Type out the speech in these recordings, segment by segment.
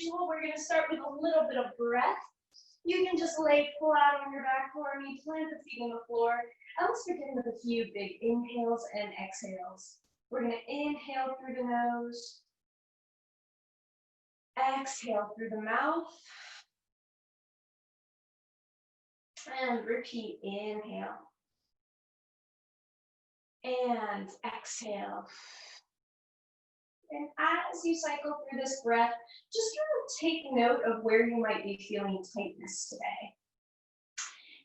usual, we're going to start with a little bit of breath. You can just lay flat on your back for me, plant the feet on the floor, and let's begin with a few big inhales and exhales. We're going to inhale through the nose, exhale through the mouth, and repeat. Inhale and exhale. And as you cycle through this breath, just kind of take note of where you might be feeling tightness today.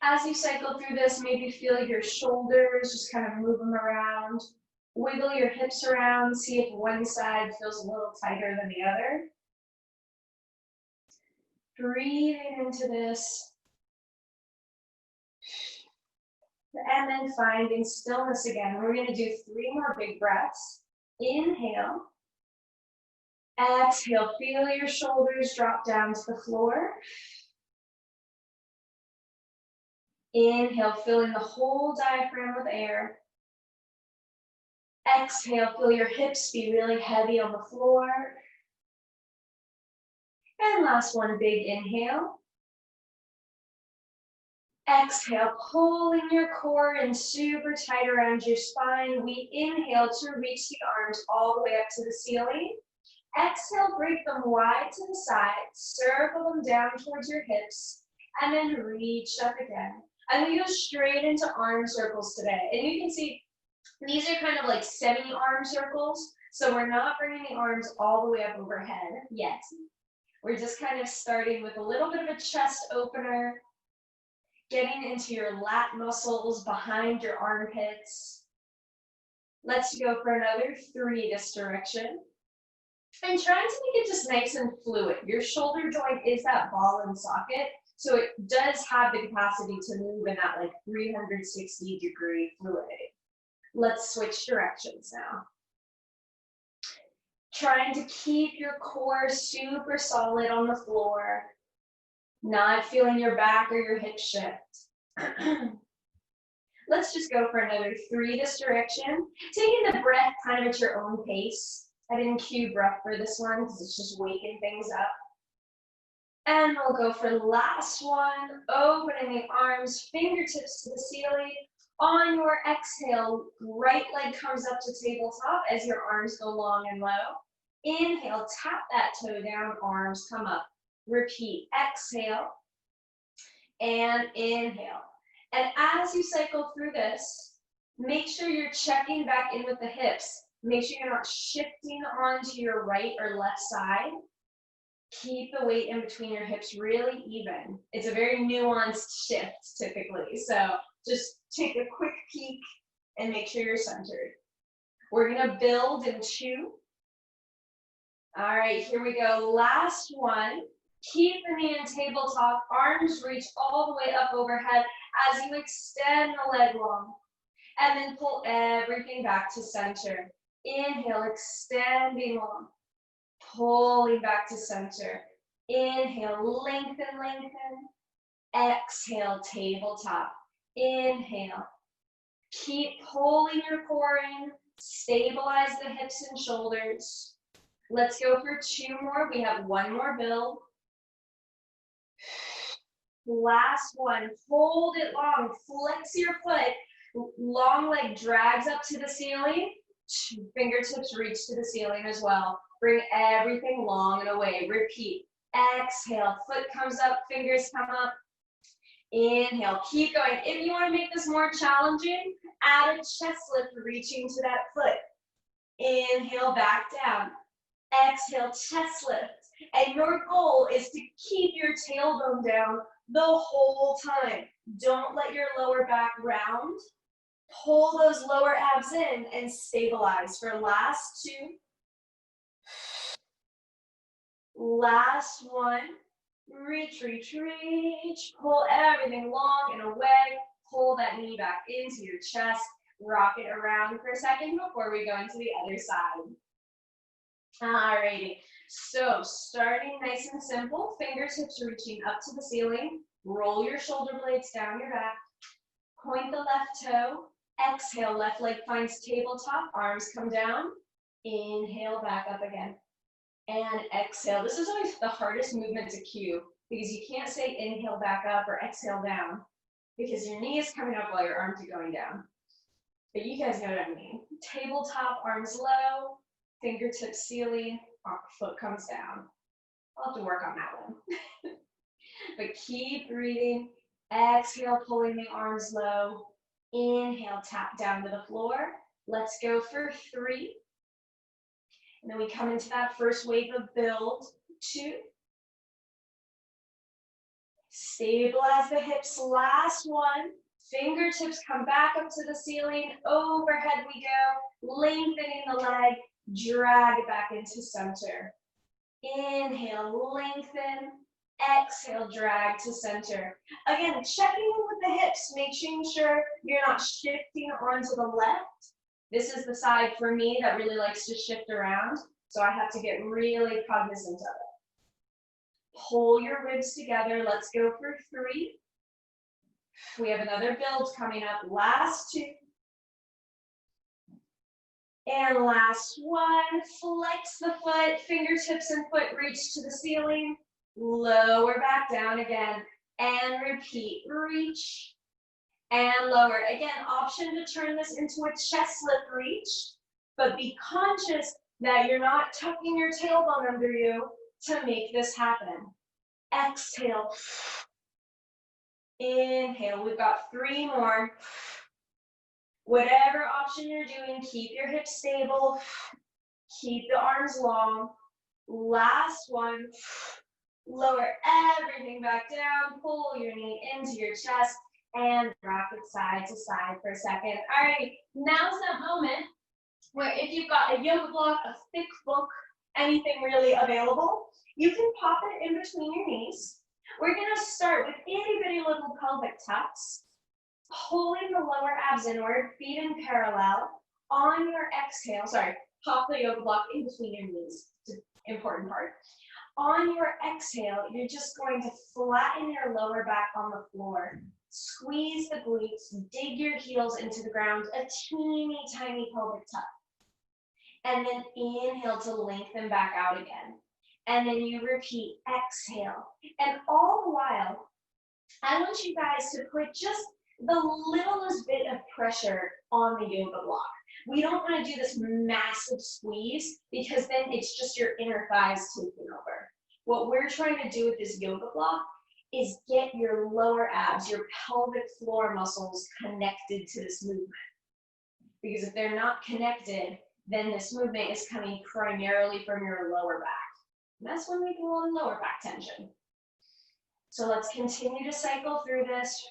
As you cycle through this, maybe feel your shoulders, just kind of move them around. Wiggle your hips around, see if one side feels a little tighter than the other. Breathing into this. And then finding stillness again. We're going to do 3 more big breaths. Inhale. Exhale, feel your shoulders drop down to the floor. Inhale, filling the whole diaphragm with air. Exhale, feel your hips be really heavy on the floor. And last one, big inhale. Exhale, pulling your core in super tight around your spine. We inhale to reach the arms all the way up to the ceiling. Exhale, break them wide to the side, circle them down towards your hips, and then reach up again. I'm going to go straight into arm circles today. And you can see these are kind of like semi-arm circles, so we're not bringing the arms all the way up overhead yet. We're just kind of starting with a little bit of a chest opener, getting into your lat muscles behind your armpits. Let's go for another 3 this direction. And trying to make it just nice and fluid. Your shoulder joint is that ball and socket, so it does have the capacity to move in that like 360-degree fluidity. Let's switch directions now. Trying to keep your core super solid on the floor, not feeling your back or your hip shift. Let's just go for another 3 this direction. Taking the breath kind of at your own pace. I didn't cue breath for this one because it's just waking things up. And we'll go for the last one, opening the arms, fingertips to the ceiling. On your exhale, right leg comes up to tabletop as your arms go long and low. Inhale, tap that toe down, arms come up. Repeat, exhale and inhale. And as you cycle through this, make sure you're checking back in with the hips. Make sure you're not shifting onto your right or left side. Keep the weight in between your hips really even. It's a very nuanced shift typically, so just take a quick peek and make sure you're centered. We're gonna build in 2. All right, here we go. Last one. Keep the knee in tabletop, arms reach all the way up overhead as you extend the leg long. And then pull everything back to center. Inhale, extending long. Pulling back to center. Inhale, lengthen, lengthen. Exhale, tabletop. Inhale. Keep pulling your core in. Stabilize the hips and shoulders. Let's go for 2 more. We have 1 more build. Last one. Hold it long. Flex your foot. Long leg drags up to the ceiling. Fingertips reach to the ceiling as well. Bring everything long and away. Repeat. Exhale. Foot comes up. Fingers come up. Inhale. Keep going. If you want to make this more challenging, add a chest lift reaching to that foot. Inhale. Back down. Exhale. Chest lift. And your goal is to keep your tailbone down the whole time. Don't let your lower back round. Pull those lower abs in and stabilize for last 2. Last one. Reach, reach, reach. Pull everything long and away. Pull that knee back into your chest. Rock it around for a second before we go into the other side. Alrighty. So starting nice and simple. Fingertips reaching up to the ceiling. Roll your shoulder blades down your back. Point the left toe. Exhale, left leg finds tabletop, arms come down. Inhale, back up again. and exhale. This is always the hardest movement to cue because you can't say inhale back up or exhale down because your knee is coming up while your arms are going down. But you guys know what I mean. Tabletop, arms low, fingertips ceiling, foot comes down. I'll have to work on that one. But keep breathing. Exhale, pulling the arms low. Inhale, tap down to the floor. Let's go for 3. And then we come into that first wave of build. 2. Stabilize the hips. Last 1. Fingertips come back up to the ceiling. Overhead we go. Lengthening the leg. Drag it back into center. Inhale, lengthen. Exhale, drag to center. Again, checking in with the hips, making sure you're not shifting onto the left. This is the side for me that really likes to shift around, so I have to get really cognizant of it. Pull your ribs together. Let's go for 3. We have another build coming up. Last 2. And last 1. Flex the foot, fingertips and foot reach to the ceiling. Lower back down again, and repeat. Reach, and lower. Again, option to turn this into a chest lift reach, but be conscious that you're not tucking your tailbone under you to make this happen. Exhale. Inhale. We've got 3 more. Whatever option you're doing, keep your hips stable. Keep the arms long. Last 1. Lower everything back down, pull your knee into your chest, and rock it side to side for a second. All right, now's that moment where if you've got a yoga block, a thick book, anything really available, you can pop it in between your knees. We're gonna start with itty bitty little pelvic tucks, pulling the lower abs inward, feet in parallel. On your exhale, pop the yoga block in between your knees. It's an important part. On your exhale, you're just going to flatten your lower back on the floor. Squeeze the glutes, dig your heels into the ground, a teeny tiny pelvic tuck. And then inhale to lengthen back out again. And then you repeat, exhale. And all the while, I want you guys to put just the littlest bit of pressure on the yoga block. We don't want to do this massive squeeze because then it's just your inner thighs taking over. What we're trying to do with this yoga block is get your lower abs, your pelvic floor muscles connected to this movement. Because if they're not connected, then this movement is coming primarily from your lower back. And that's when we get a lot of lower back tension. So let's continue to cycle through this,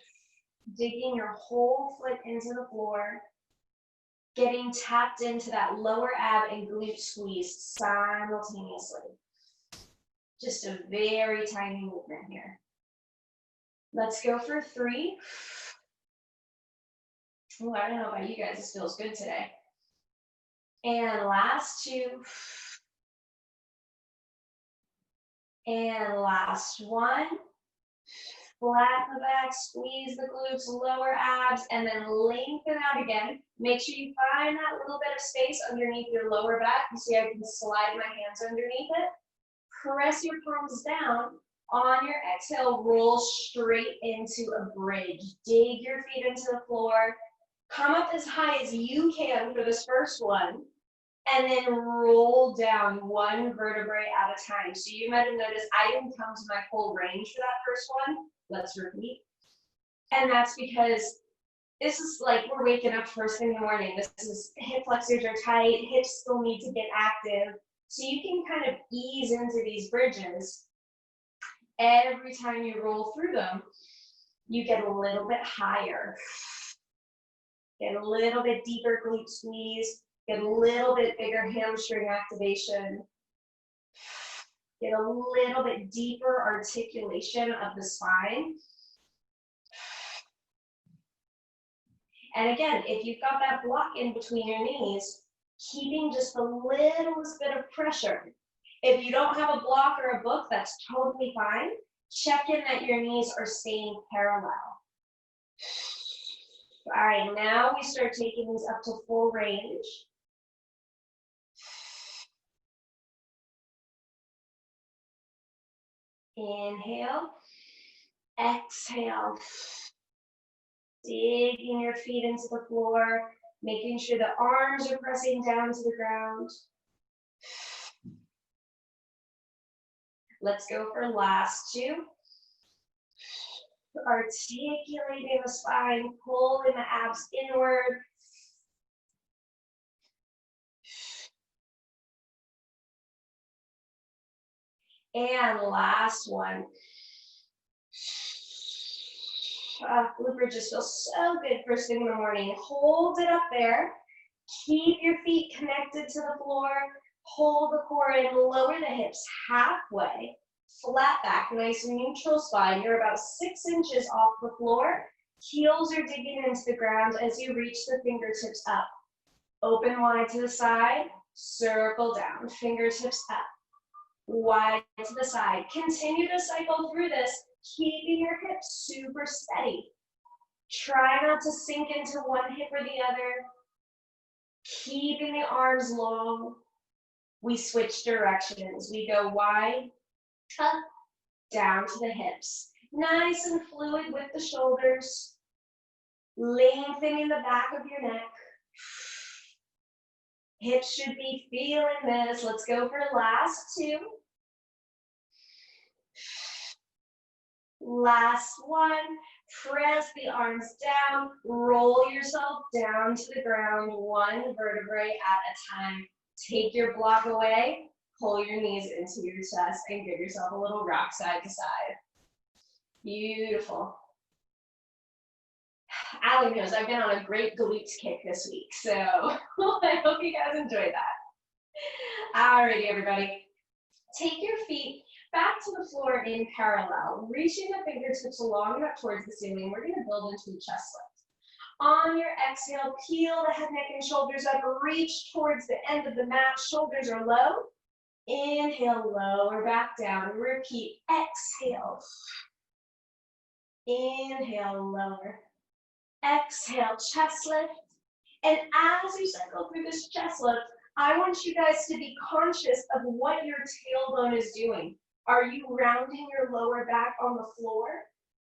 digging your whole foot into the floor, getting tapped into that lower ab and glute squeeze simultaneously. Just a very tiny movement here. Let's go for 3. Oh, I don't know about you guys, this feels good today. And last 2. And last 1. Flatten the back, squeeze the glutes, lower abs, and then lengthen out again. Make sure you find that little bit of space underneath your lower back. You see I can slide my hands underneath it. Press your palms down. On your exhale, roll straight into a bridge. Dig your feet into the floor. Come up as high as you can for this first one. And then roll down 1 vertebrae at a time. So you might have noticed I didn't come to my full range for that first one. Let's repeat. And that's because this is like we're waking up first thing in the morning. This is hip flexors are tight, hips still need to get active. So you can kind of ease into these bridges. Every time you roll through them, you get a little bit higher. Get a little bit deeper glute squeeze. Get a little bit bigger hamstring activation. Get a little bit deeper articulation of the spine. And again, if you've got that block in between your knees, keeping just the littlest bit of pressure. If you don't have a block or a book, that's totally fine. Check in that your knees are staying parallel. All right, now we start taking these up to full range. Inhale, exhale. Digging your feet into the floor, making sure the arms are pressing down to the ground. Let's go for last two. Articulating the spine, pulling the abs inward. And last one. Glute bridges feel so good first thing in the morning. Hold it up there. Keep your feet connected to the floor. Hold the core in, lower the hips halfway. Flat back, nice neutral spine. You're about 6 inches off the floor. Heels are digging into the ground as you reach the fingertips up. Open wide to the side, circle down, fingertips up. Wide to the side. Continue to cycle through this, keeping your hips super steady. Try not to sink into one hip or the other. Keeping the arms long. We switch directions. We go wide, up, down to the hips. Nice and fluid with the shoulders. Lengthening the back of your neck. Hips should be feeling this. Let's go for last two. Last one. Press the arms down. Roll yourself down to the ground, one vertebrae at a time. Take your block away. Pull your knees into your chest and give yourself a little rock side to side. Beautiful. Allie knows I've been on a great glutes kick this week, so I hope you guys enjoyed that. Alrighty, everybody. Take your feet back to the floor in parallel, reaching the fingertips long enough towards the ceiling. We're going to build into a chest lift. On your exhale, peel the head, neck, and shoulders up. Reach towards the end of the mat. Shoulders are low. Inhale, lower back down. Repeat. Exhale. Inhale, lower. Exhale, chest lift. And as you cycle through this chest lift, I want you guys to be conscious of what your tailbone is doing. Are you rounding your lower back on the floor?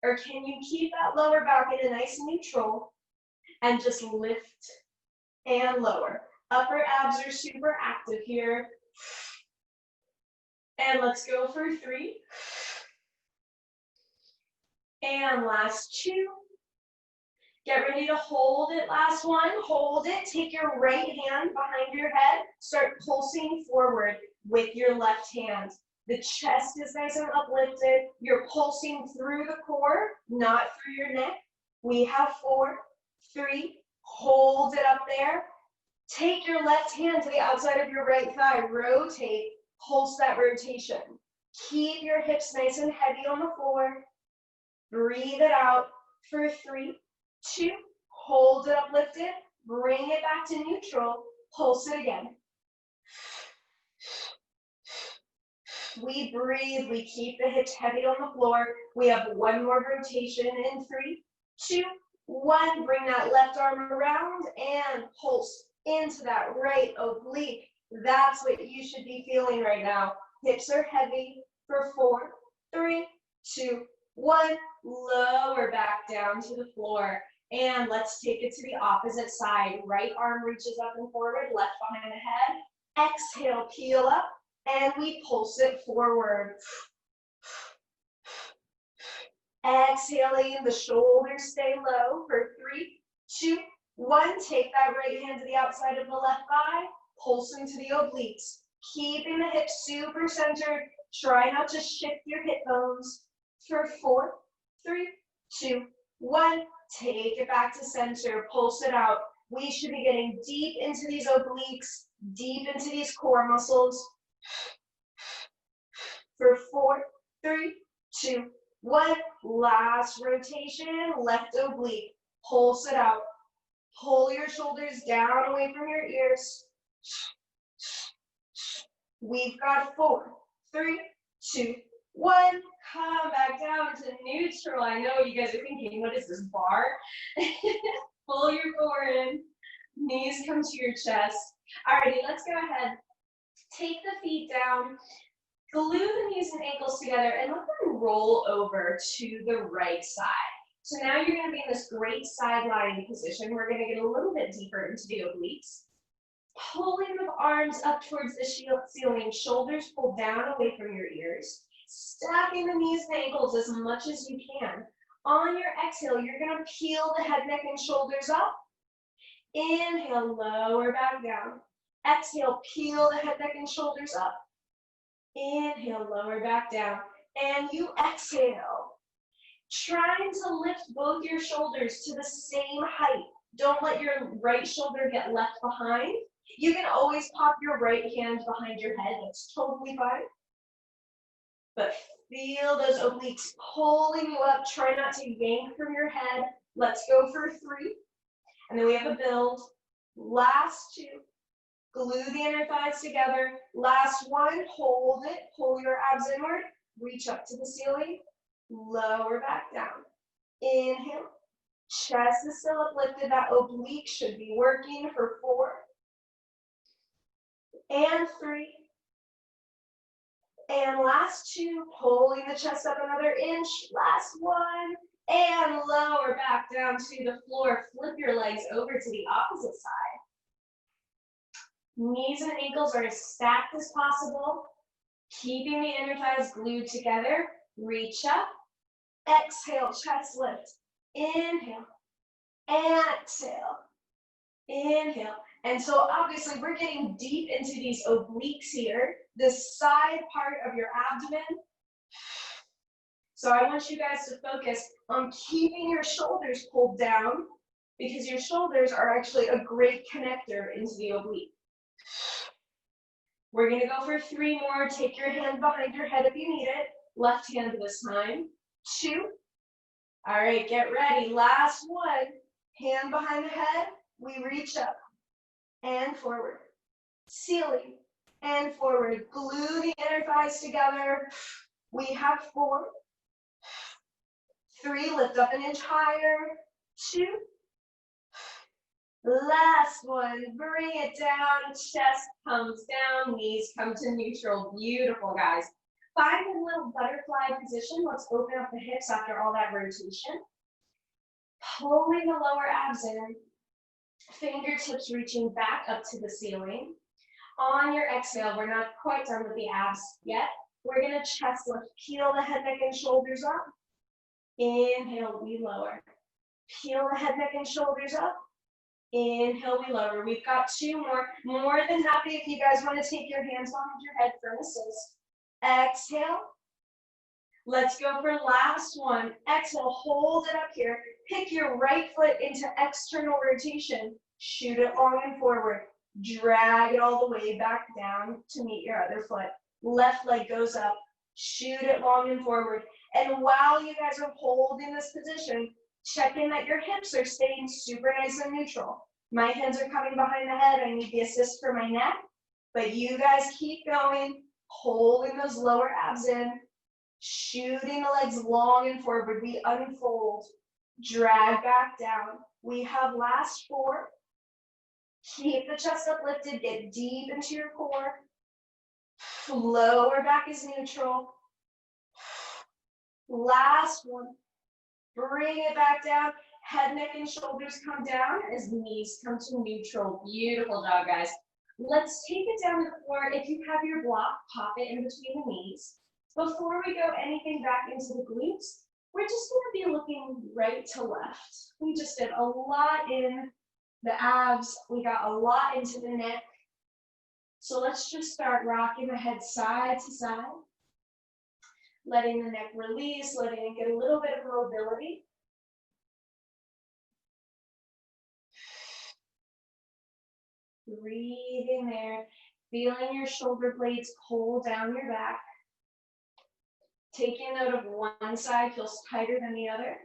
Or can you keep that lower back in a nice neutral and just lift and lower? Upper abs are super active here. And let's go for 3. And last 2. Get ready to hold it, last one. Hold it, take your right hand behind your head. Start pulsing forward with your left hand. The chest is nice and uplifted. You're pulsing through the core, not through your neck. We have 4, 3, hold it up there. Take your left hand to the outside of your right thigh. Rotate, pulse that rotation. Keep your hips nice and heavy on the floor. Breathe it out for 3, 2, hold it uplifted. Bring it back to neutral. Pulse it again. We breathe, we keep the hips heavy on the floor. We have 1 more rotation in 3, 2, 1. Bring that left arm around and pulse into that right oblique. That's what you should be feeling right now. Hips are heavy for 4, 3, 2, 1. Lower back down to the floor. And let's take it to the opposite side. Right arm reaches up and forward, left behind the head. Exhale, peel up. And we pulse it forward. Exhaling, the shoulders stay low for 3, 2, 1. Take that right hand to the outside of the left thigh. Pulse into the obliques. Keeping the hips super centered. Try not to shift your hip bones. For 4, 3, 2, 1. Take it back to center. Pulse it out. We should be getting deep into these obliques, deep into these core muscles. For 4, 3, 2, 1. Last rotation, left oblique. Pulse it out. Pull your shoulders down away from your ears. We've got 4, 3, 2, 1. Come back down to neutral. I know you guys are thinking, what is this, bar? Pull your core in. Knees come to your chest. Alrighty, let's go ahead. Take the feet down. Glue the knees and ankles together and let them roll over to the right side. So now you're going to be in this great side lying position. We're going to get a little bit deeper into the obliques. Pulling the arms up towards the ceiling, shoulders pulled down away from your ears. Stacking the knees and ankles as much as you can. On your exhale, you're going to peel the head, neck, and shoulders up. Inhale, lower back down. Exhale, peel the head, neck, and shoulders up. Inhale, lower back down. And you exhale. Trying to lift both your shoulders to the same height. Don't let your right shoulder get left behind. You can always pop your right hand behind your head. That's totally fine. But feel those obliques pulling you up. Try not to yank from your head. Let's go for 3. And then we have a build. Last 2. Glue the inner thighs together. Last 1. Hold it. Pull your abs inward. Reach up to the ceiling. Lower back down. Inhale. Chest is still uplifted. That oblique should be working for 4. And 3. And last 2, pulling the chest up another inch. Last 1. And lower back down to the floor. Flip your legs over to the opposite side. Knees and ankles are as stacked as possible. Keeping the inner thighs glued together. Reach up. Exhale, chest lift. Inhale. Exhale. Inhale. And so obviously we're getting deep into these obliques here, the side part of your abdomen. So I want you guys to focus on keeping your shoulders pulled down because your shoulders are actually a great connector into the oblique. We're gonna go for 3 more. Take your hand behind your head if you need it. Left hand this time. 2. All right, get ready. Last 1. Hand behind the head. We reach up. And forward, ceiling, and forward. Glue the inner thighs together. We have 4, 3, lift up an inch higher, 2, last 1, bring it down, chest comes down, knees come to neutral. Beautiful, guys. Find a little butterfly position. Let's open up the hips after all that rotation. Pulling the lower abs in. Fingertips reaching back up to the ceiling. On your exhale, we're not quite done with the abs yet. We're gonna chest lift, peel the head, neck, and shoulders up. Inhale, we lower. Peel the head, neck, and shoulders up. Inhale, we lower. We've got 2 more. More than happy if you guys wanna take your hands behind your head for an assist. Exhale. Let's go for last 1. Exhale, hold it up here. Pick your right foot into external rotation. Shoot it long and forward. Drag it all the way back down to meet your other foot. Left leg goes up. Shoot it long and forward. And while you guys are holding this position, check in that your hips are staying super nice and neutral. My hands are coming behind the head. I need the assist for my neck. But you guys keep going, holding those lower abs in. Shooting the legs long and forward. We unfold. Drag back down. We have last 4. Keep the chest uplifted. Get deep into your core. Lower back is neutral. Last 1. Bring it back down. Head, neck, and shoulders come down as knees come to neutral. Beautiful job, guys. Let's take it down to the floor. If you have your block, pop it in between the knees. Before we go anything back into the glutes, we're just going to be looking right to left. We just did a lot in the abs. We got a lot into the neck. So let's just start rocking the head side to side. Letting the neck release, letting it get a little bit of mobility. Breathe in there. Feeling your shoulder blades pull down your back. Taking note of one side feels tighter than the other.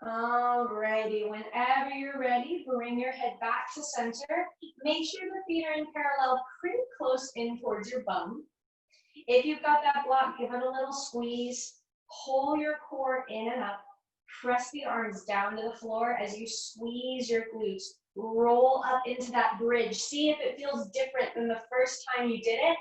Alrighty, whenever you're ready, bring your head back to center. Make sure the feet are in parallel, pretty close in towards your bum. If you've got that block, give it a little squeeze. Pull your core in and up. Press the arms down to the floor as you squeeze your glutes. Roll up into that bridge. See if it feels different than the first time you did it.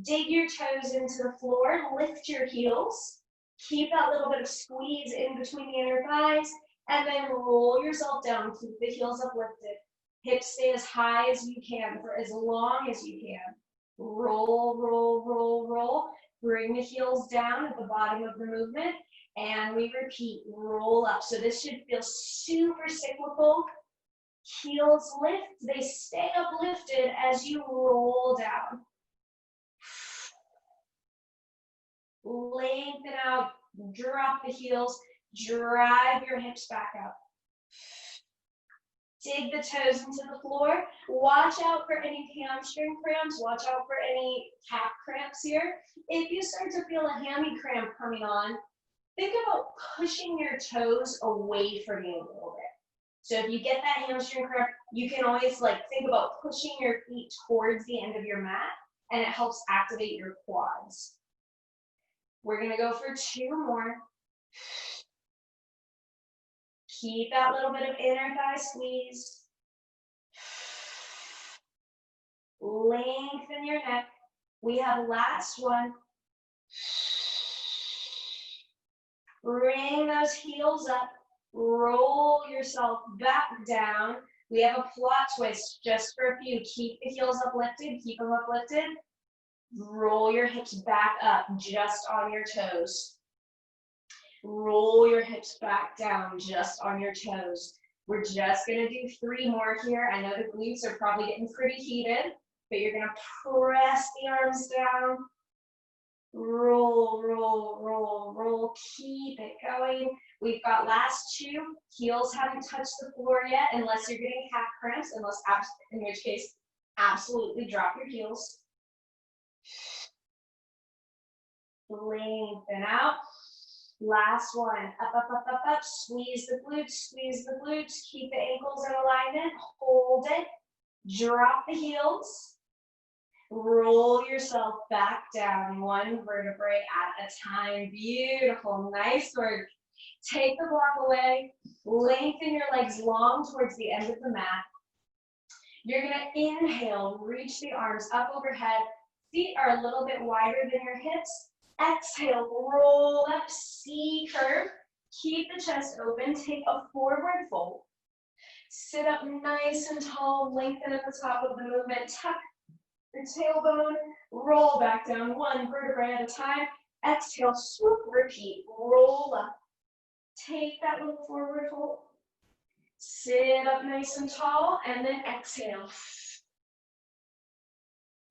Dig your toes into the floor, lift your heels. Keep that little bit of squeeze in between the inner thighs, and then roll yourself down. Keep the heels uplifted. Hips stay as high as you can for as long as you can. Roll, roll, roll, roll. Bring the heels down at the bottom of the movement, and we repeat, roll up. So this should feel super cyclical. Heels lift, they stay uplifted as you roll down. Lengthen out, drop the heels, drive your hips back up. Dig the toes into the floor. Watch out for any hamstring cramps. Watch out for any calf cramps here. If you start to feel a hammy cramp coming on, think about pushing your toes away from you a little bit. So if you get that hamstring cramp, you can always think about pushing your feet towards the end of your mat, and it helps activate your quads. We're gonna go for 2 more. Keep that little bit of inner thigh squeeze. Lengthen your neck. We have last one. Bring those heels up. Roll yourself back down. We have a plot twist just for a few. Keep the heels uplifted. Keep them uplifted. Roll your hips back up just on your toes. Roll your hips back down just on your toes. We're just gonna do 3 more here. I know the glutes are probably getting pretty heated, but you're gonna press the arms down. Roll, roll, roll, roll. Keep it going. We've got last 2. Heels haven't touched the floor yet unless you're getting calf cramps, in which case, absolutely drop your heels. Lengthen out. Last one. Up, up, up, up, up. Squeeze the glutes, squeeze the glutes. Keep the ankles in alignment. Hold it. Drop the heels. Roll yourself back down, 1 vertebrae at a time. Beautiful. Nice work. Take the block away. Lengthen your legs long towards the end of the mat. You're going to inhale. Reach the arms up overhead. Feet are a little bit wider than your hips. Exhale, roll up, C curve. Keep the chest open. Take a forward fold. Sit up nice and tall. Lengthen at the top of the movement. Tuck your tailbone. Roll back down, 1 vertebrae at a time. Exhale, swoop, repeat. Roll up. Take that little forward fold. Sit up nice and tall, and then exhale.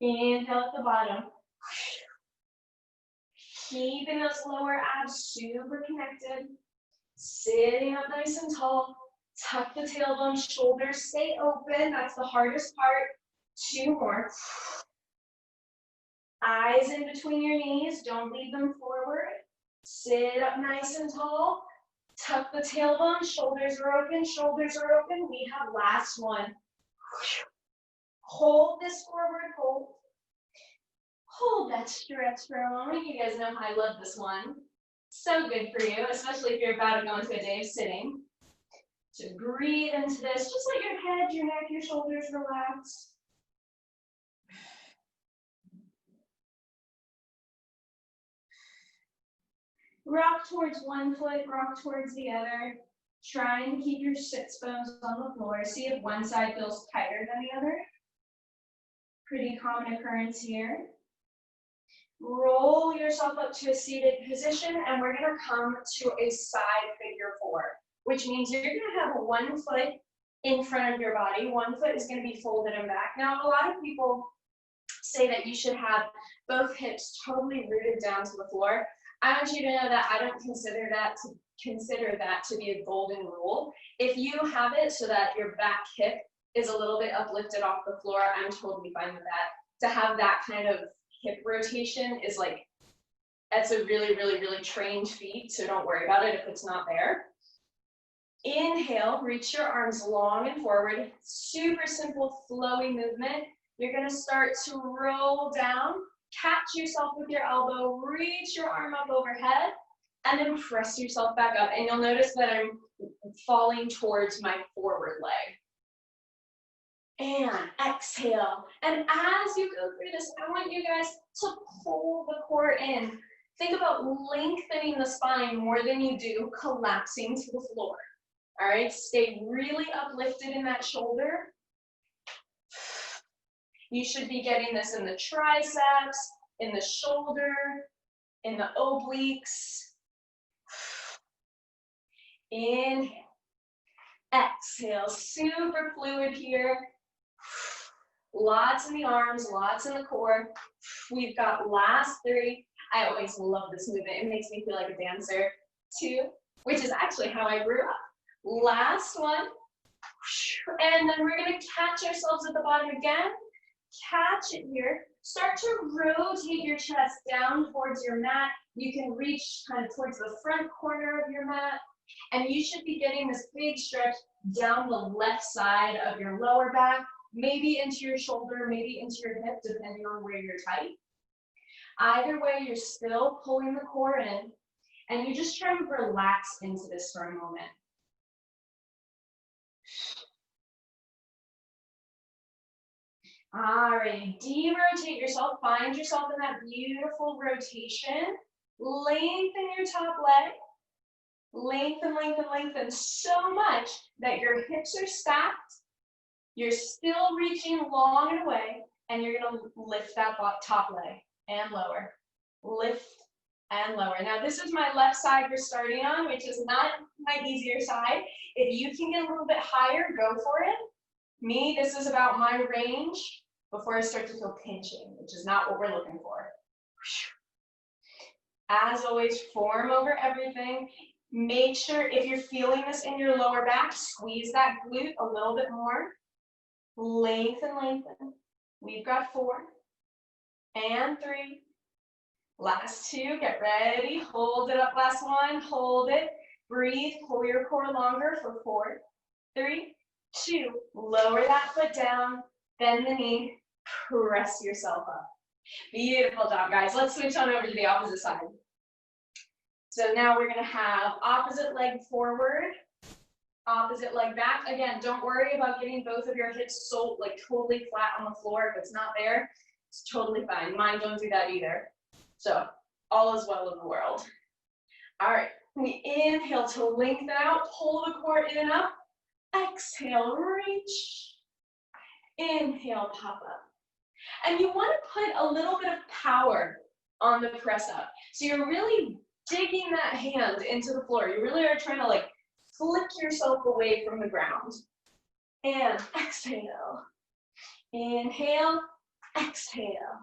Inhale at the bottom. Keeping those lower abs super connected. Sitting up nice and tall. Tuck the tailbone, shoulders stay open. That's the hardest part. 2 more. Eyes in between your knees. Don't lead them forward. Sit up nice and tall. Tuck the tailbone. Shoulders are open. Shoulders are open. We have last one. Hold this forward fold. Hold that stretch for a moment. You guys know how I love this one. So good for you, especially if you're about to go into a day of sitting. So breathe into this. Just let your head, your neck, your shoulders relax. Rock towards one foot, rock towards the other. Trying to keep your sits bones on the floor. See if one side feels tighter than the other. Pretty common occurrence here. Roll yourself up to a seated position, and we're going to come to a side figure 4, which means you're going to have 1 foot in front of your body. 1 foot is going to be folded and back. Now, a lot of people say that you should have both hips totally rooted down to the floor. I want you to know that I don't consider that to be a golden rule. If you have it so that your back hip is a little bit uplifted off the floor, I'm totally fine with that. To have that kind of hip rotation is that's a really, really, really trained feat, so don't worry about it if it's not there. Inhale, reach your arms long and forward. Super simple, flowy movement. You're gonna start to roll down, catch yourself with your elbow, reach your arm up overhead, and then press yourself back up. And you'll notice that I'm falling towards my forward leg. And exhale. And as you go through this, I want you guys to pull the core in. Think about lengthening the spine more than you do collapsing to the floor. All right, stay really uplifted in that shoulder. You should be getting this in the triceps, in the shoulder, in the obliques. Inhale. Exhale, super fluid here. Lots in the arms, lots in the core. We've got last 3. I always love this movement. It makes me feel like a dancer. 2, which is actually how I grew up. Last 1. And then we're gonna catch ourselves at the bottom again. Catch it here. Start to rotate your chest down towards your mat. You can reach kind of towards the front corner of your mat. And you should be getting this big stretch down the left side of your lower back, maybe into your shoulder, maybe into your hip, depending on where you're tight. Either way, you're still pulling the core in, and you just try to relax into this for a moment. All right, de-rotate yourself. Find yourself in that beautiful rotation. Lengthen your top leg. Lengthen, lengthen, lengthen so much that your hips are stacked. You're still reaching long and away, and you're gonna lift that top leg and lower. Lift and lower. Now this is my left side we're starting on, which is not my easier side. If you can get a little bit higher, go for it. Me, this is about my range before I start to feel pinching, which is not what we're looking for. As always, form over everything. Make sure if you're feeling this in your lower back, squeeze that glute a little bit more. Lengthen, lengthen. We've got 4 and 3. Last 2, get ready. Hold it up, last 1, hold it. Breathe, pull your core longer for 4, 3, 2. Lower that foot down, bend the knee, press yourself up. Beautiful job, guys. Let's switch on over to the opposite side. So now we're gonna have opposite leg forward, opposite leg back. Again, don't worry about getting both of your hips so totally flat on the floor. If it's not there, it's totally fine. Mine don't do that either. So all is well in the world. All right, we inhale to lengthen out, pull the core in and up. Exhale, reach. Inhale, pop up. And you want to put a little bit of power on the press up. So you're really digging that hand into the floor. You really are trying to flick yourself away from the ground. And exhale. Inhale, exhale.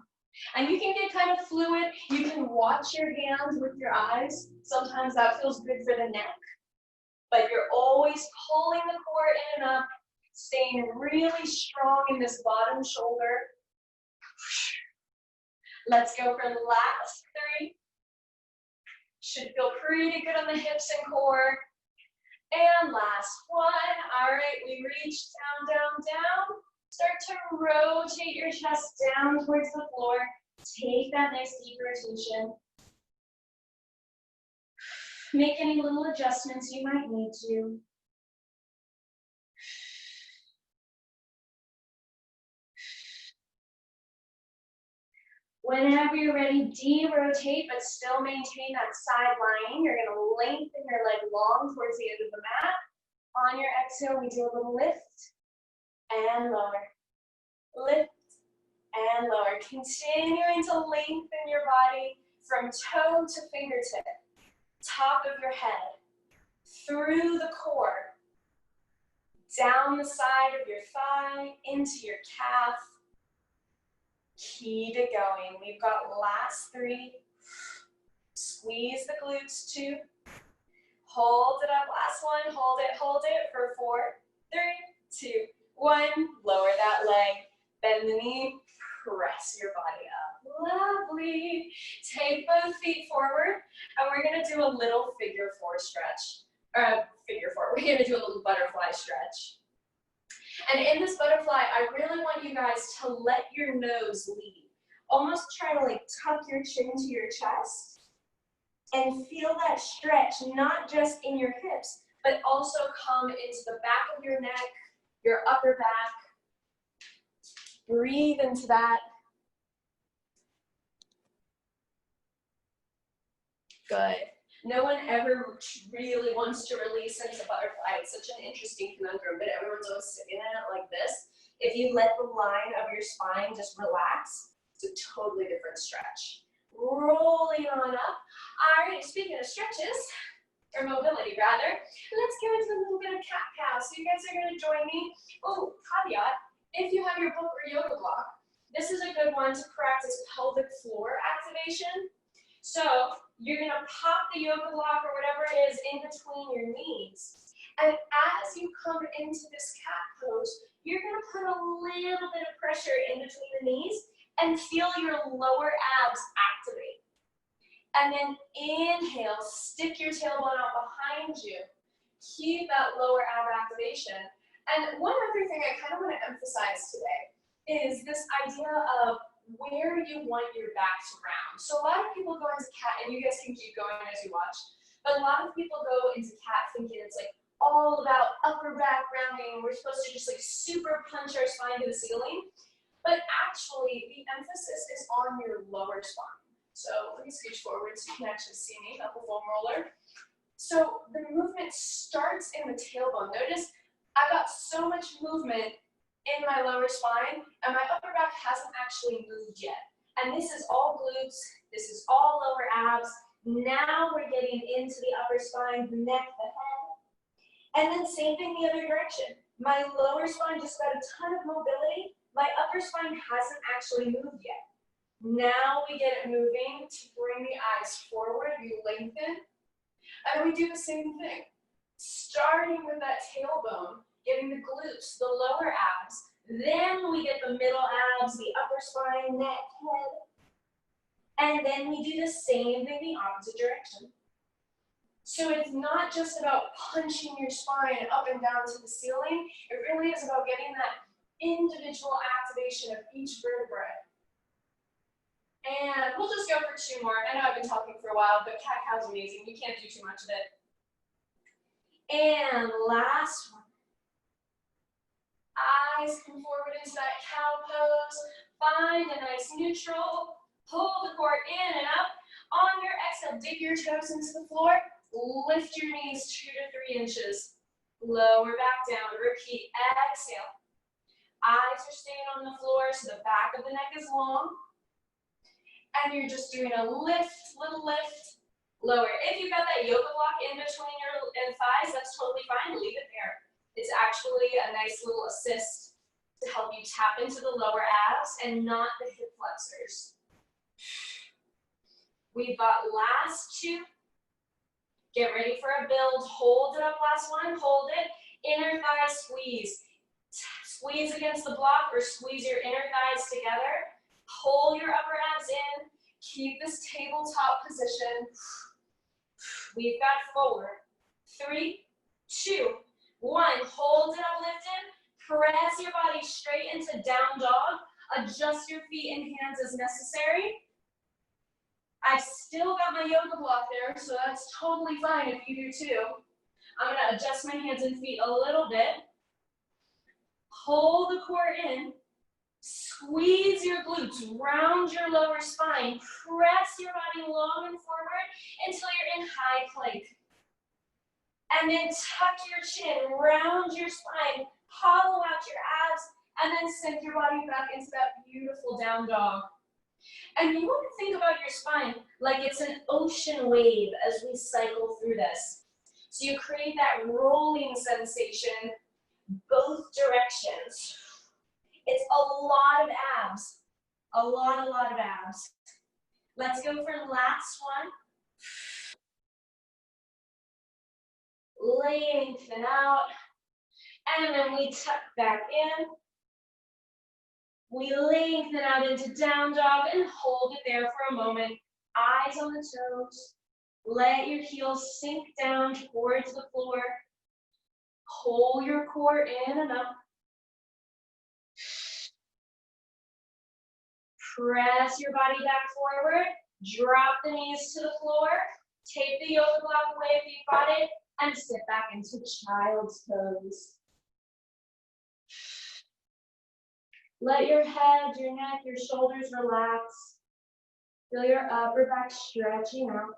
And you can get kind of fluid. You can watch your hands with your eyes. Sometimes that feels good for the neck. But you're always pulling the core in and up, staying really strong in this bottom shoulder. Let's go for the last 3. Should feel pretty good on the hips and core. And last 1. All right, we reach down, down, down. Start to rotate your chest down towards the floor. Take that nice deep rotation. Make any little adjustments you might need to. Whenever you're ready, de-rotate, but still maintain that side lying. You're gonna lengthen your leg long towards the end of the mat. On your exhale, we do a little lift and lower. Lift and lower. Continuing to lengthen your body from toe to fingertip, top of your head, through the core, down the side of your thigh, into your calf. Keep it going. We've got last 3. Squeeze the glutes 2. Hold it up, last 1. Hold it for 4, 3, 2, 1. Lower that leg, bend the knee, press your body up. Lovely. Take both feet forward, and we're gonna do a little figure 4 stretch. Figure 4, we're gonna do a little butterfly stretch. And in this butterfly, I really want you guys to let your nose lead. Almost try to tuck your chin to your chest and feel that stretch, not just in your hips, but also come into the back of your neck, your upper back. Breathe into that. Good. No one ever really wants to release into butterfly. It's such an interesting conundrum, but everyone's always sitting in it like this. If you let the line of your spine just relax, it's a totally different stretch. Rolling on up. All right, speaking of stretches, or mobility rather, let's go into a little bit of cat-cow. So you guys are going to join me. Oh, caveat, if you have your book or yoga block, this is a good one to practice pelvic floor activation. So you're going to pop the yoga block or whatever it is in between your knees. And as you come into this cat pose, you're going to put a little bit of pressure in between the knees and feel your lower abs activate. And then inhale, stick your tailbone out behind you. Keep that lower ab activation. And one other thing I kind of want to emphasize today is this idea of where you want your back to round. So a lot of people go into cat, and you guys can keep going as you watch, but a lot of people go into cat thinking it's like all about upper back rounding. We're supposed to just like super punch our spine to the ceiling. But actually, the emphasis is on your lower spine. So let me scooch forward so you can actually see me, knuckle foam roller. So the movement starts in the tailbone. Notice I got so much movement in my lower spine, and my upper back hasn't actually moved yet. And this is all glutes, this is all lower abs. Now we're getting into the upper spine, the neck, the head. And then same thing the other direction. My lower spine just got a ton of mobility. My upper spine hasn't actually moved yet. Now we get it moving to bring the eyes forward, you lengthen. And we do the same thing. Starting with that tailbone, getting the glutes, the lower abs. Then we get the middle abs, the upper spine, neck, head. And then we do the same thing the opposite direction. So it's not just about punching your spine up and down to the ceiling. It really is about getting that individual activation of each vertebrae. And we'll just go for 2 more. I know I've been talking for a while, but cat-cow's amazing. You can't do too much of it. And last one. Eyes come forward into that cow pose. Find a nice neutral. Pull the core in and up. On your exhale, dig your toes into the floor. Lift your knees 2 to 3 inches. Lower back down. Repeat. Exhale. Eyes are staying on the floor, so the back of the neck is long. And you're just doing a lift, little lift, lower. If you've got that yoga block in between your thighs, that's totally fine. Leave it there. It's actually a nice little assist to help you tap into the lower abs and not the hip flexors. We've got last 2. Get ready for a build. Hold it up, last one. Hold it. Inner thigh squeeze. Squeeze against the block or squeeze your inner thighs together. Pull your upper abs in. Keep this tabletop position. We've got forward. 3, 2, 1. Hold it uplifted. Press your body straight into down dog. Adjust your feet and hands as necessary. I've still got my yoga block there, so that's totally fine if you do too. I'm going to adjust my hands and feet a little bit. Hold the core in. Squeeze your glutes, round your lower spine. Press your body long and forward until you're in high plank. And then tuck your chin, round your spine, hollow out your abs, and then sink your body back into that beautiful down dog. And you want to think about your spine like it's an ocean wave as we cycle through this. So you create that rolling sensation both directions. It's a lot of abs, a lot of abs. Let's go for last one. Lengthen out, and then we tuck back in. We lengthen out into down dog and hold it there for a moment. Eyes on the toes. Let your heels sink down towards the floor. Pull your core in and up. Press your body back forward. Drop the knees to the floor. Take the yoga block away if you've got it. And sit back into child's pose. Let your head, your neck, your shoulders relax. Feel your upper back stretching out.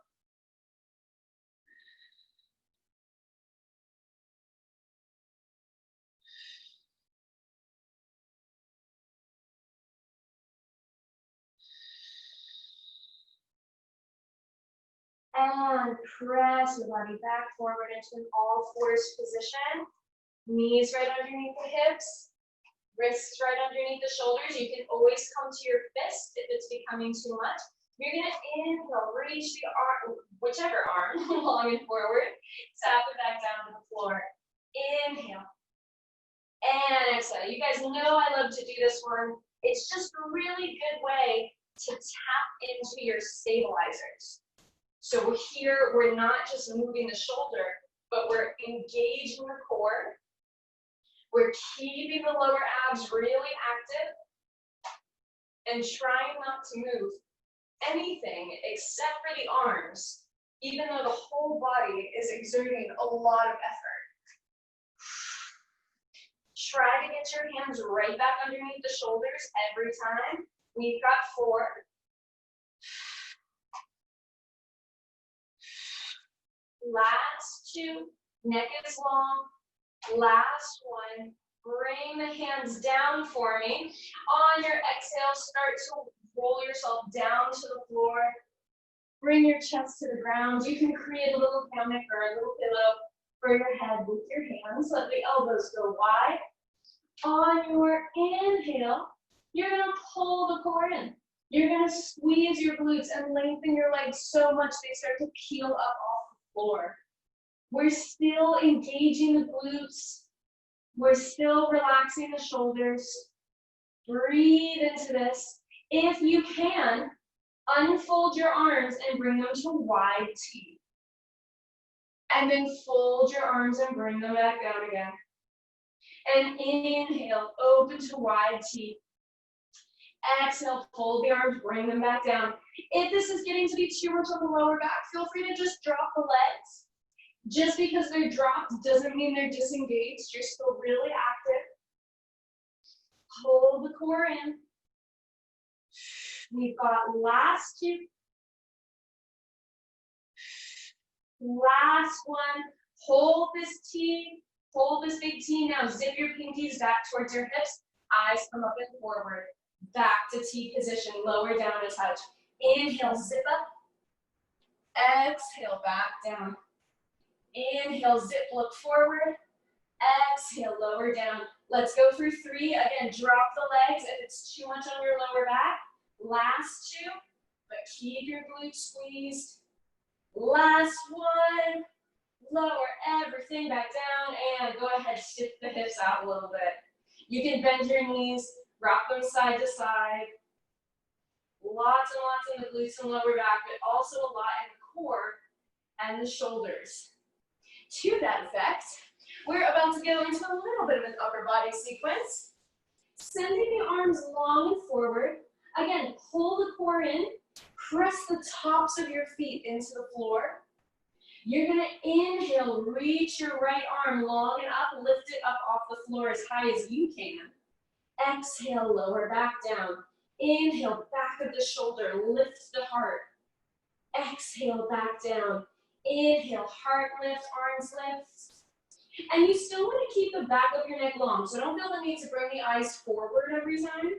And press your body back forward into an all fours position. Knees right underneath the hips. Wrists right underneath the shoulders. You can always come to your fist if it's becoming too much. You're going to inhale, reach the arm, whichever arm, long and forward. Tap it back down to the floor. Inhale. And exhale. You guys know I love to do this one. It's just a really good way to tap into your stabilizers. So here, we're not just moving the shoulder, but we're engaging the core. We're keeping the lower abs really active and trying not to move anything except for the arms, even though the whole body is exerting a lot of effort. Try to get your hands right back underneath the shoulders every time. We've got 4. Last 2, neck is long. Last 1, bring the hands down for me. On your exhale, start to roll yourself down to the floor. Bring your chest to the ground. You can create a little hammock or a little pillow for your head with your hands. Let the elbows go wide. On your inhale, you're gonna pull the core in. You're gonna squeeze your glutes and lengthen your legs so much they start to peel up off the floor. We're still engaging the glutes. We're still relaxing the shoulders. Breathe into this. If you can, unfold your arms and bring them to wide T. And then fold your arms and bring them back down again. And inhale, open to wide T. Exhale, fold the arms, bring them back down. If this is getting to be too much on the lower back, feel free to just drop the legs. Just because they're dropped doesn't mean they're disengaged. You're still really active. Hold the core in. We've got last 2. Last 1. Hold this T. Hold this big T. Now zip your pinkies back towards your hips. Eyes come up and forward. Back to T position. Lower down a touch. Inhale, zip up. Exhale, back down. Inhale, zip, look forward. Exhale, lower down. Let's go through 3. Again, drop the legs if it's too much on your lower back. Last 2, but keep your glutes squeezed. Last 1. Lower everything back down and go ahead, shift the hips out a little bit. You can bend your knees, rock them side to side. Lots and lots in the glutes and lower back, but also a lot in the core and the shoulders. To that effect, we're about to go into a little bit of an upper body sequence. Sending the arms long and forward. Again, pull the core in, press the tops of your feet into the floor. You're gonna inhale, reach your right arm long and up, lift it up off the floor as high as you can. Exhale, lower back down. Inhale, back of the shoulder, lift the heart. Exhale, back down. Inhale, heart lift, arms lift. And you still want to keep the back of your neck long, so don't feel the need to bring the eyes forward every time.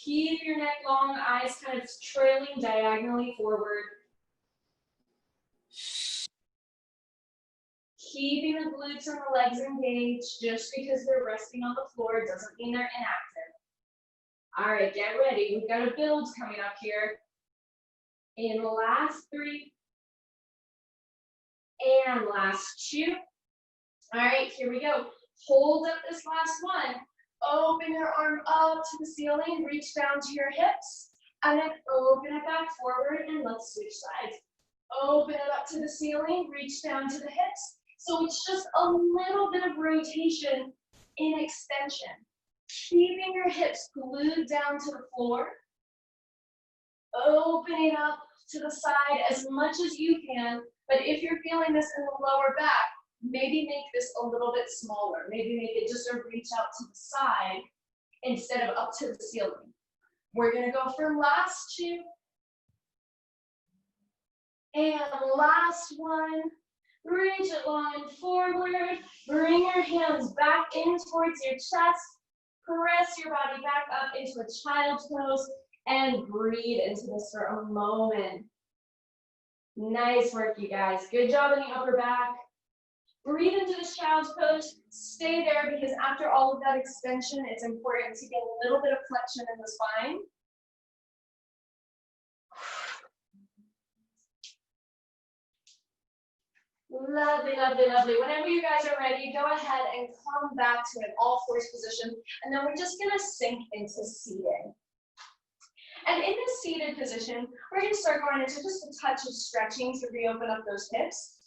Keep your neck long, eyes kind of trailing diagonally forward. Keeping the glutes and the legs engaged. Just because they're resting on the floor doesn't mean they're inactive. All right, get ready. We've got a build coming up here. In the last 3. And last 2. All right, here we go. Hold up this last 1. Open your arm up to the ceiling, reach down to your hips, and then open it back forward, and let's switch sides. Open it up to the ceiling, reach down to the hips. So it's just a little bit of rotation in extension. Keeping your hips glued down to the floor. Opening up to the side as much as you can, but if you're feeling this in the lower back, maybe make this a little bit smaller. Maybe make it just a reach out to the side instead of up to the ceiling. We're gonna go for last two. And last one. Reach it long and forward. Bring your hands back in towards your chest. Press your body back up into a child's pose and breathe into this for a moment. Nice work, you guys. Good job in the upper back. Breathe into this child's pose. Stay there because after all of that extension, it's important to get a little bit of flexion in the spine. Lovely, lovely, lovely. Whenever you guys are ready, go ahead and come back to an all-fours position, and then we're just gonna sink into seated. And in this seated position, we're gonna start going into just a touch of stretching to reopen up those hips.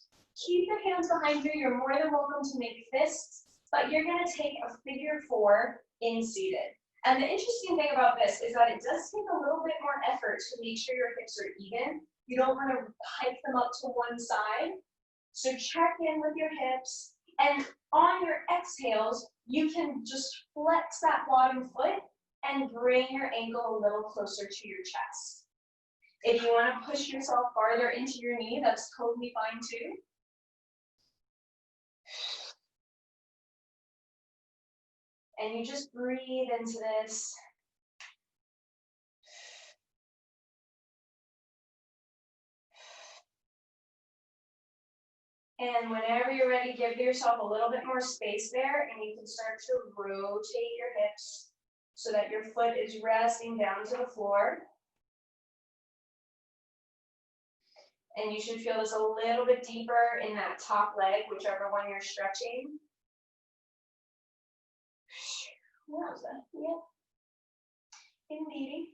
Keep your hands behind you. You're more than welcome to make fists, but you're gonna take a figure four in seated. And the interesting thing about this is that it does take a little bit more effort to make sure your hips are even. You don't wanna hike them up to one side. So check in with your hips, and on your exhales, you can just flex that bottom foot and bring your ankle a little closer to your chest. If you want to push yourself farther into your knee, that's totally fine too. And you just breathe into this. And whenever you're ready, give yourself a little bit more space there, and you can start to rotate your hips so that your foot is resting down to the floor. And you should feel this a little bit deeper in that top leg, whichever one you're stretching. What was that? Yep. Indeed.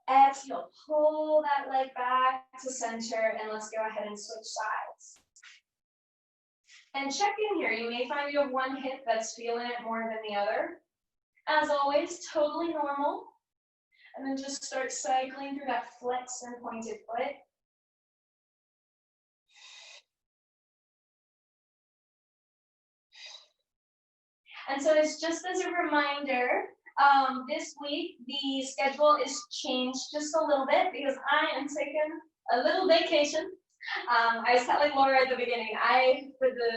Exhale, pull that leg back to center, and let's go ahead and switch sides. And check in here. You may find you have one hip that's feeling it more than the other. As always, totally normal. And then just start cycling through that flexed and pointed foot. And so it's just as a reminder, this week the schedule is changed just a little bit because I am taking a little vacation. I was telling Laura at the beginning,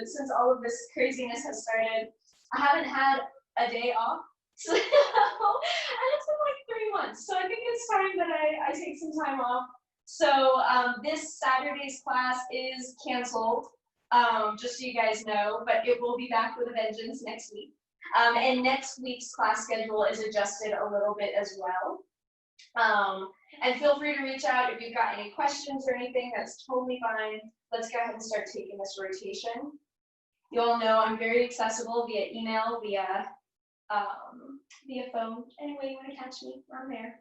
since all of this craziness has started, I haven't had a day off. So, and it's been like 3 months. So I think it's time that I take some time off. So this Saturday's class is canceled, just so you guys know, but it will be back with a vengeance next week. And next week's class schedule is adjusted a little bit as well. And feel free to reach out if you've got any questions or anything, that's totally fine. Let's go ahead and start taking this rotation. You all know I'm very accessible via email, via phone. Any way you want to catch me, I'm there.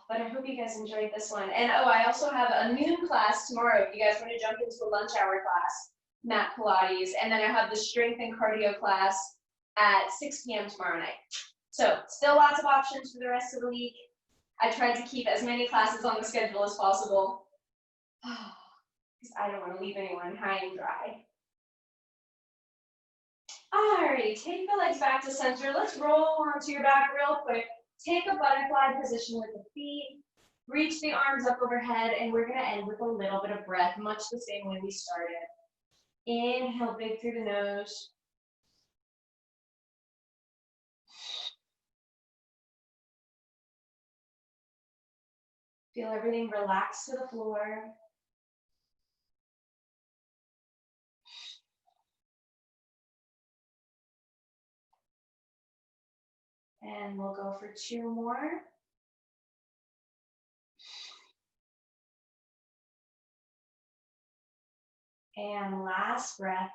But I hope you guys enjoyed this one. And oh, I also have a noon class tomorrow if you guys want to jump into a lunch hour class, mat Pilates, and then I have the strength and cardio class at 6 p.m. tomorrow night. So still lots of options for the rest of the week. I tried to keep as many classes on the schedule as possible because I don't want to leave anyone high and dry. Alrighty, take the legs back to center. Let's roll onto your back real quick. Take a butterfly position with the feet. Reach the arms up overhead, and we're going to end with a little bit of breath, much the same way we started. Inhale big through the nose. Feel everything relax to the floor. And we'll go for 2 more. And last breath.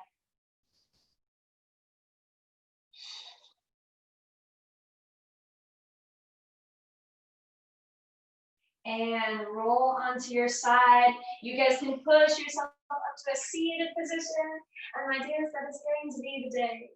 And roll onto your side. You guys can push yourself up to a seated position. And my dear, that is going to be the day.